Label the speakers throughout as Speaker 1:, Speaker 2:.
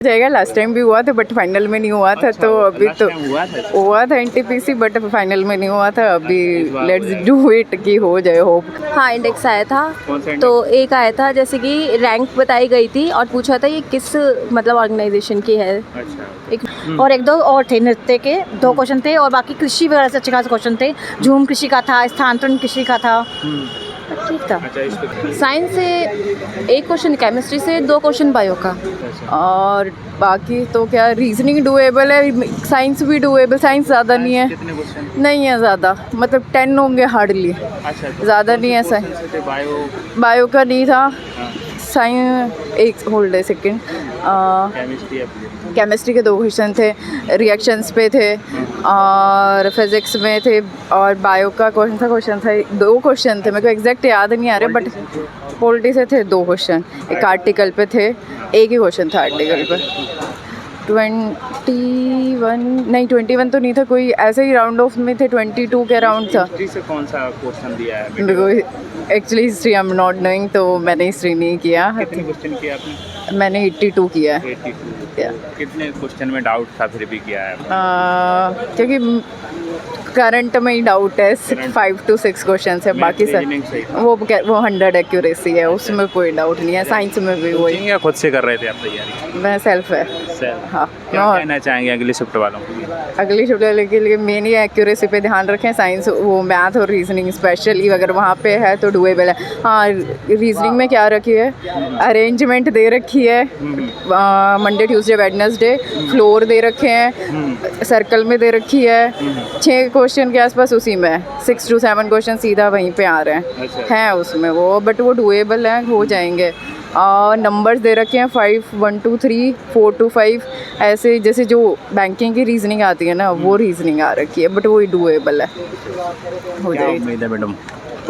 Speaker 1: जाएगा। Last time भी हुआ था बट फाइनल में नहीं हुआ था।
Speaker 2: अच्छा,
Speaker 1: तो अभी
Speaker 2: लास्ट
Speaker 1: तो
Speaker 2: टाइम हुआ था।
Speaker 1: हुआ था एनटीपीसी बट फाइनल में नहीं हुआ था। अभी
Speaker 2: इस बार हो
Speaker 1: लेट्स
Speaker 2: जाएगा।
Speaker 1: डू इट कि हो जाए होप।
Speaker 3: हाँ इंडेक्स आया था।
Speaker 2: कौन सा
Speaker 3: तो एक आया था जैसे कि रैंक बताई गई थी और पूछा था ये किस मतलब ऑर्गेनाइजेशन की है।
Speaker 2: अच्छा
Speaker 3: एक
Speaker 4: और एक दो और थे नृत्य के 2 क्वेश्चन थे और बाकी कृषि वगैरह से अच्छे खासे क्वेश्चन थे। झूम कृषि का था, स्थानांतरण कृषि का था, ठीक था।
Speaker 2: अच्छा इसको
Speaker 3: साइंस से एक क्वेश्चन, केमिस्ट्री से 2 क्वेश्चन बायो का।
Speaker 1: और बाकी तो क्या रीजनिंग डुएबल है, साइंस भी डुएबल। साइंस ज़्यादा नहीं है,
Speaker 2: कितने क्वेश्चन?
Speaker 1: नहीं है ज़्यादा, मतलब 10 होंगे हार्डली,
Speaker 2: अच्छा
Speaker 1: ज़्यादा नहीं है।
Speaker 2: बायो
Speaker 1: बायो का नहीं था। साइंस एक होल्ड है सेकेंड।
Speaker 2: केमिस्ट्री
Speaker 1: केमिस्ट्री के 2 क्वेश्चन थे, रिएक्शंस पे थे और फिज़िक्स में थे। और बायो का कौन सा क्वेश्चन था? 2 क्वेश्चन थे, मेरे को एग्जैक्ट याद नहीं आ रहे बट पॉलिटी से थे 2 क्वेश्चन। एक आर्टिकल पे थे, एक ही क्वेश्चन था आर्टिकल पे। 21 नहीं 21 तो नहीं था, कोई ऐसे ही राउंड ऑफ में थे। 22 के अराउंड था।
Speaker 2: हिस्ट्री से कौन सा क्वेश्चन दिया है?
Speaker 1: मेरे को actually history I am not knowing, तो मैंने हिस्ट्री नहीं किया।
Speaker 2: कितने क्वेश्चन किया आपने?
Speaker 1: मैंने 82 किया है।
Speaker 2: 82। कितने क्वेश्चन में डाउट था फिर भी किया है?
Speaker 1: क्योंकि करंट में ही डाउट है। 5 to 6 क्वेश्चन है, बाकी सब
Speaker 2: रीजनिंग सही था।
Speaker 1: वो 100 एक्यूरेसी है, उसमें कोई डाउट नहीं है। साइंस में भी वही,
Speaker 2: कोचिंग या खुद से कर रहे थे आप तैयारी?
Speaker 1: मैं सेल्फ है। हाँ,
Speaker 2: क्या कहना चाहेंगे अगली शिफ्ट वालों को?
Speaker 1: अगली शिफ्ट के लिए मेन ही एक्यूरेसी पे ध्यान रखें। साइंस, वो मैथ और रीजनिंग स्पेशली अगर वहाँ पे है तो डुएबल है। हाँ, रीजनिंग में क्या रखी है, अरेंजमेंट दे रखी है, मंडे ट्यूसडे वेडनेसडे फ्लोर दे रखे हैं, सर्कल में दे रखी है। 6 क्वेश्चन के आसपास उसी में 6 to 7 क्वेश्चन सीधा वहीं पे आ रहे हैं।
Speaker 2: अच्छा।
Speaker 1: हैं उसमें वो, बट वो डुएबल है, हो जाएंगे। और नंबर्स दे रखे हैं 5 1 2 3 4 to 5 ऐसे, जैसे जो बैंकिंग की रीजनिंग आती है ना, वो रीजनिंग आ रखी है, बट वो डुएबल है, हो
Speaker 2: क्या
Speaker 1: जाएगी।
Speaker 2: उम्मीद है मैडम?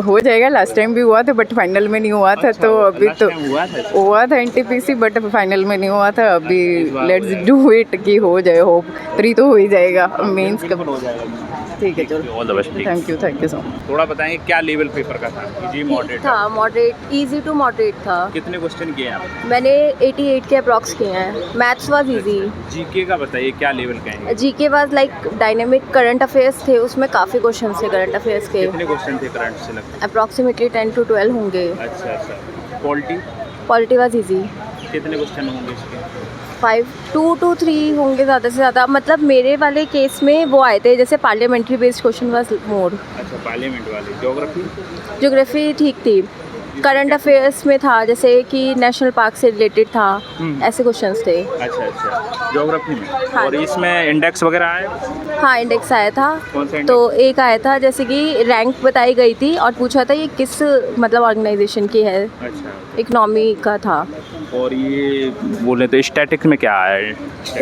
Speaker 1: हो जाएगा। लास्ट टाइम भी हुआ था बट फाइनल में नहीं हुआ था।
Speaker 2: अच्छा,
Speaker 1: तो अभी
Speaker 2: लास्ट
Speaker 1: तो
Speaker 2: टाइम
Speaker 1: हुआ था एनटीपीसी बट फाइनल में नहीं हुआ था। अभी
Speaker 2: इस बार
Speaker 1: लेट्स
Speaker 2: हो
Speaker 1: डू इट कि हो जाए होप। 3 तो हो ही जाएगा मेंस का।
Speaker 2: हो जाएगा।
Speaker 1: ठीक है, चलो,
Speaker 2: all the best.
Speaker 1: Thank you so much.
Speaker 2: थोड़ा बताएंगे क्या लेवल पेपर का था? Easy moderate?
Speaker 3: था मॉडरेट, इजी टू मॉडरेट था।
Speaker 2: कितने क्वेश्चन किए आप?
Speaker 3: मैंने 88 के अप्रॉक्स किए हैं। Maths was easy.
Speaker 2: जीके का बताइए क्या लेवल का है?
Speaker 3: GK was like dynamic current affairs थे, उसमें काफ़ी क्वेश्चन थे करंट अफेयर्स के।
Speaker 2: कितने क्वेश्चन थे करंट से लगभग?
Speaker 3: अप्रॉक्सीमेटली 10 to 12 होंगे।
Speaker 2: अच्छा। Polity
Speaker 3: polity was easy.
Speaker 2: कितने क्वेश्चन होंगे इसके?
Speaker 3: 2 to 3 होंगे ज़्यादा से ज़्यादा। मतलब मेरे वाले केस में वो आए थे जैसे parliamentary based question was more.
Speaker 2: अच्छा, पार्लियामेंट वाले। ज्योग्राफी?
Speaker 3: ज्योग्राफी ठीक थी। करंट अफेयर्स में था जैसे कि नेशनल पार्क से रिलेटेड था, ऐसे क्वेश्चंस थे।
Speaker 2: अच्छा। ज्योग्राफी में?
Speaker 3: हाँ।
Speaker 2: और इसमें इंडेक्स वगैरह आए?
Speaker 3: हाँ इंडेक्स आया था।
Speaker 2: कौन सा
Speaker 3: तो एक आया था जैसे कि रैंक बताई गई थी और पूछा था ये किस मतलब ऑर्गेनाइजेशन की है।
Speaker 2: अच्छा।
Speaker 3: इकोनॉमी का था।
Speaker 2: और ये बोले तो स्टैटिक्स में क्या है?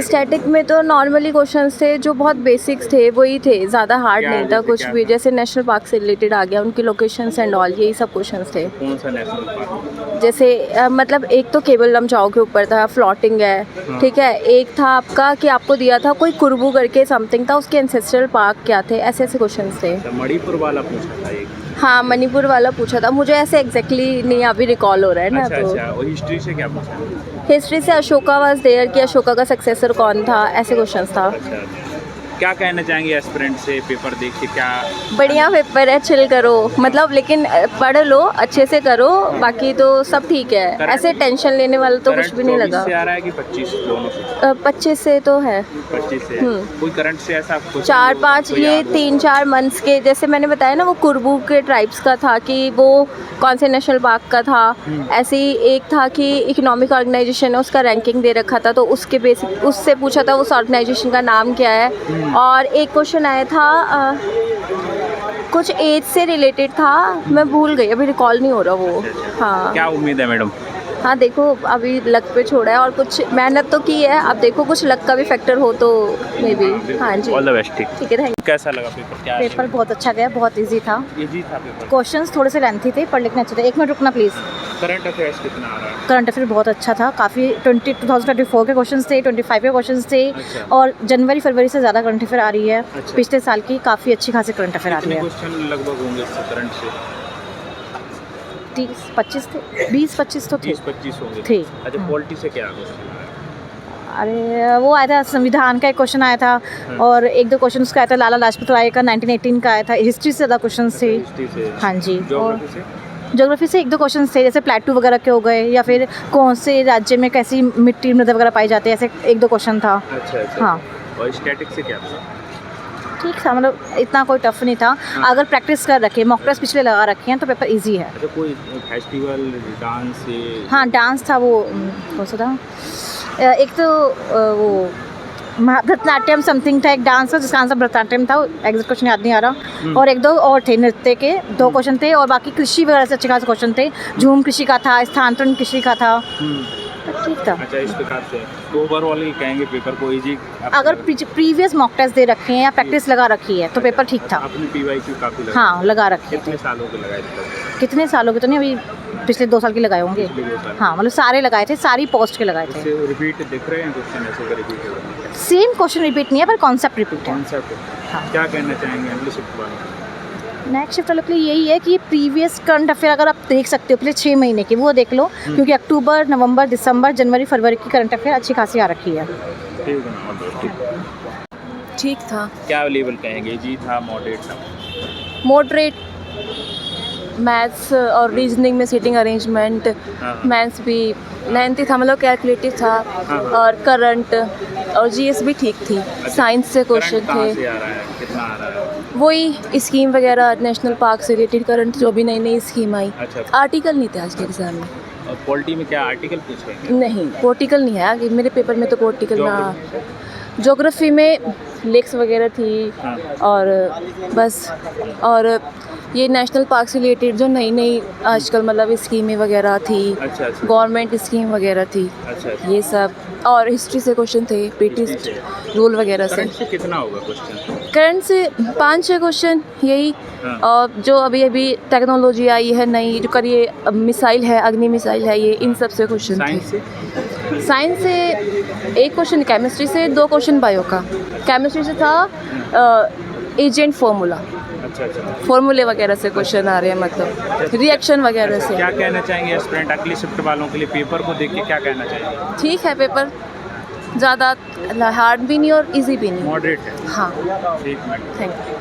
Speaker 3: स्टैटिक में तो नॉर्मली क्वेश्चंस थे जो बहुत बेसिक्स थे, वही थे, ज़्यादा हार्ड
Speaker 2: क्या
Speaker 3: नहीं था
Speaker 2: जैसे
Speaker 3: कुछ
Speaker 2: क्या
Speaker 3: भी।
Speaker 2: था?
Speaker 3: जैसे नेशनल पार्क से रिलेटेड आ गया, उनकी लोकेशंस एंड ऑल, यही सब क्वेश्चंस थे।
Speaker 2: कौन सा नेशनल पार्क?
Speaker 3: जैसे मतलब एक तो केबल लमचाओ के ऊपर था, फ्लोटिंग है, ठीक है। एक था आपका कि आपको दिया था कोई कुर्बू करके समथिंग था, उसके एंसेस्ट्रल पार्क क्या थे, ऐसे ऐसे क्वेश्चंस थे।
Speaker 2: अच्छा, मणिपुर वाला पूछा था एक।
Speaker 3: हाँ मणिपुर वाला पूछा था, मुझे ऐसे एग्जैक्टली नहीं अभी रिकॉल हो रहा है ना। तो
Speaker 2: अच्छा। और हिस्ट्री से क्या पूछा?
Speaker 3: हिस्ट्री से अशोका वाज देयर कि अशोका का सक्सेसर कौन था, ऐसे क्वेश्चंस था।
Speaker 2: अच्छा। क्या कहना चाहेंगे एस्पिरेंट से पेपर देख के? क्या
Speaker 3: बढ़िया पेपर है, चिल करो मतलब, लेकिन पढ़ लो अच्छे से करो, बाकी तो सब ठीक है।
Speaker 2: Current-
Speaker 3: ऐसे टेंशन लेने वाला तो कुछ भी नहीं
Speaker 2: 24
Speaker 3: लगा।
Speaker 2: से आ रहा है कि 25 दोनों से?
Speaker 3: 25 से तो है।
Speaker 2: 25 से कोई करंट से ऐसा कुछ
Speaker 3: 4-5
Speaker 2: कोई
Speaker 3: ये
Speaker 2: याद हो?
Speaker 3: 3-4 मंथ्स के, जैसे मैंने बताया ना वो कुर्बू के ट्राइब्स का था कि वो कौन से नेशनल पार्क का था। ऐसे ही एक था कि इकोनॉमिक ऑर्गेनाइजेशन है, उसका रैंकिंग दे रखा था, तो उसके बेसिक उससे पूछा था उस ऑर्गेनाइजेशन का नाम क्या है। और एक क्वेश्चन आया था कुछ एज से रिलेटेड था, मैं भूल गई, अभी रिकॉल नहीं हो रहा वो। हाँ
Speaker 2: क्या उम्मीद है मैडम?
Speaker 3: हाँ देखो अभी लक पे छोड़ा है और कुछ मेहनत तो की है, अब देखो कुछ लक का भी फैक्टर हो तो मे बी। हाँ जी,
Speaker 2: ऑल द बेस्ट।
Speaker 3: ठीक है, थैंक यू।
Speaker 2: कैसा लगा पेपर? क्या
Speaker 4: पेपर बहुत अच्छा गया, बहुत इजी था।
Speaker 2: इजी था पेपर?
Speaker 4: क्वेश्चंस थोड़े से लेंथी थे पर लिखने अच्छे थे। 1 मिनट रुकना प्लीज़।
Speaker 2: करंट अफेयर्स कितना आ रहा है?
Speaker 4: करंट अफेयर बहुत अच्छा था, काफ़ी 2024 के क्वेश्चंस थे, 25 के क्वेश्चंस थे।
Speaker 2: अच्छा।
Speaker 4: और जनवरी फरवरी से ज़्यादा करंट अफेयर आ रही है।
Speaker 2: अच्छा।
Speaker 4: पिछले साल की काफ़ी अच्छी खासी करंट अफेयर आ रही
Speaker 2: कितने
Speaker 4: है।
Speaker 2: क्वेश्चन लगभग होंगे इससे करंट से?
Speaker 4: 30-25 थे, 20-25 तो थे।
Speaker 2: 20-25 होंगे।
Speaker 4: थे।
Speaker 2: अच्छा, पॉलिटी से क्या क्वेश्चन?
Speaker 4: अरे वो आया था संविधान का एक क्वेश्चन आया था और एक दो क्वेश्चन उसका आया था लाला लाजपत राय का 1918 का आया था। हिस्ट्री से ज़्यादा क्वेश्चन थे।
Speaker 2: हिस्ट्री से,
Speaker 4: हाँ जी। और
Speaker 2: ज्योग्राफी से,
Speaker 4: ज्योग्राफी से एक दो क्वेश्चन थे, जैसे प्लेटू वगैरह के हो गए या फिर कौन से राज्य में कैसी मिट्टी मृदा वगैरह पाई जाती है, ऐसे एक दो क्वेश्चन था।
Speaker 2: अच्छा अच्छा।
Speaker 4: हाँ।
Speaker 2: और स्टैटिक से क्या था?
Speaker 4: ठीक था, मतलब इतना कोई टफ नहीं था। अगर प्रैक्टिस कर रखे, मॉक टेस्ट पिछले लगा रखे हैं तो पेपर इजी है।
Speaker 2: अच्छा, कोई फेस्टिवल डांस से?
Speaker 4: हाँ, डांस था वो कौन सा था, एक तो वो भरतनाट्यम समथिंग था, एक डांस था जिसका आंसर भरतनाट्यम था, एग्जैक्ट क्वेश्चन याद नहीं आ रहा। और एक दो और थे नृत्य के, दो क्वेश्चन थे और बाकी कृषि वगैरह से अच्छे खास क्वेश्चन थे। झूम कृषि का था, स्थानांतरण कृषि का था। ठीक था।
Speaker 2: अच्छा, इस प्रकार से तो ओवरऑल ही कहेंगे पेपर को इजी?
Speaker 4: अगर प्रीवियस मॉक टेस्ट दे रखे हैं या प्रैक्टिस लगा रखी है तो पेपर ठीक था।
Speaker 2: आपने पीवाईक्यू काफी लगा?
Speaker 4: हाँ, लगा रखे थे।
Speaker 2: कितने सालों के लगाए थे?
Speaker 4: कितने सालों के तो नहीं, अभी पिछले 2 साल के लगाए होंगे।
Speaker 2: पिछले 2 साल?
Speaker 4: हाँ, मतलब सारे लगाए थे, सारी पोस्ट के लगाए थे।
Speaker 2: इससे रिपीट दिख रहे हैं क्वेश्चन? ऐसे रिपीट हो रहे हैं?
Speaker 4: सेम क्वेश्चन रिपीट नहीं है पर कॉन्सेप्ट रिपीट है।
Speaker 2: कॉन्सेप्ट।
Speaker 4: हाँ।
Speaker 2: क्या कहना चाहेंगे अगली शिफ्ट वाले?
Speaker 4: नेक्स्ट शिफ्ट वालों के लिए यही है कि प्रीवियस करंट अफेयर अगर आप देख सकते हो पिछले 6 महीने की, वो देख लो, क्योंकि अक्टूबर, नवंबर, दिसंबर, जनवरी, फरवरी की करंट अफेयर अच्छी खासी आ रखी है।
Speaker 2: ठीक है ना, मतलब ठीक।
Speaker 3: ठीक था।
Speaker 2: क्या लेवल कहेंगे, इजी था, मॉडरेट था?
Speaker 3: मॉडरेट, मैथ्स और रीजनिंग में सीटिंग अरेंजमेंट,
Speaker 2: हाँ।
Speaker 3: मैथ्स भी लेंथी था, मतलब कैलकुलेटिव था।
Speaker 2: हाँ।
Speaker 3: और करंट और जीएस भी ठीक थी। साइंस से क्वेश्चन
Speaker 2: करंट कहाँ
Speaker 3: थे,
Speaker 2: से आ रहा है, कितना आ रहा है?
Speaker 3: वही स्कीम वगैरह, नेशनल पार्क से रिलेटेड करंट जो भी नई नई स्कीम आई।
Speaker 2: अच्छा।
Speaker 3: आर्टिकल नहीं थे आज के एग्जाम में।
Speaker 2: और पॉलिटी में क्या आर्टिकल पूछ रहे हैं?
Speaker 3: नहीं, पोर्टिकल नहीं है आगे मेरे पेपर में, तो पोर्टिकल ना। ज्योग्राफी में लेक्स वगैरह थी
Speaker 2: हाँ।
Speaker 3: और बस, और ये नेशनल पार्क से रिलेटेड जो नई नई आजकल मतलब स्कीमें वगैरह थी,
Speaker 2: अच्छा अच्छा
Speaker 3: गवर्नमेंट स्कीम वगैरह थी,
Speaker 2: अच्छा अच्छा।
Speaker 3: ये सब। और हिस्ट्री से क्वेश्चन थे, ब्रिटिश
Speaker 2: हिस्ट्री से।
Speaker 3: रूल वगैरह से।
Speaker 2: करंट से कितना होगा क्वेश्चन?
Speaker 3: करंट से 5-6 क्वेश्चन यही।
Speaker 2: हाँ।
Speaker 3: और जो अभी अभी टेक्नोलॉजी आई है नई, जो करिए मिसाइल है, अग्नि मिसाइल है, ये इन सब से क्वेश्चन
Speaker 2: साइंस
Speaker 3: थे।
Speaker 2: से?
Speaker 3: साइंस से एक क्वेश्चन केमिस्ट्री से, 2 क्वेश्चन बायो का। केमिस्ट्री से था एजेंट फॉर्मूला,
Speaker 2: अच्छा अच्छा।
Speaker 3: फॉर्मूले वगैरह से क्वेश्चन आ रहे हैं, मतलब रिएक्शन वगैरह से।
Speaker 2: क्या कहना चाहेंगे एस्पिरेंट अगली शिफ्ट वालों के लिए, पेपर को देख के क्या कहना चाहेंगे?
Speaker 3: ठीक है पेपर, ज़्यादा हार्ड भी नहीं और इजी भी नहीं।
Speaker 2: मॉडरेट है?
Speaker 3: हाँ,
Speaker 2: ठीक है।
Speaker 3: Thank you.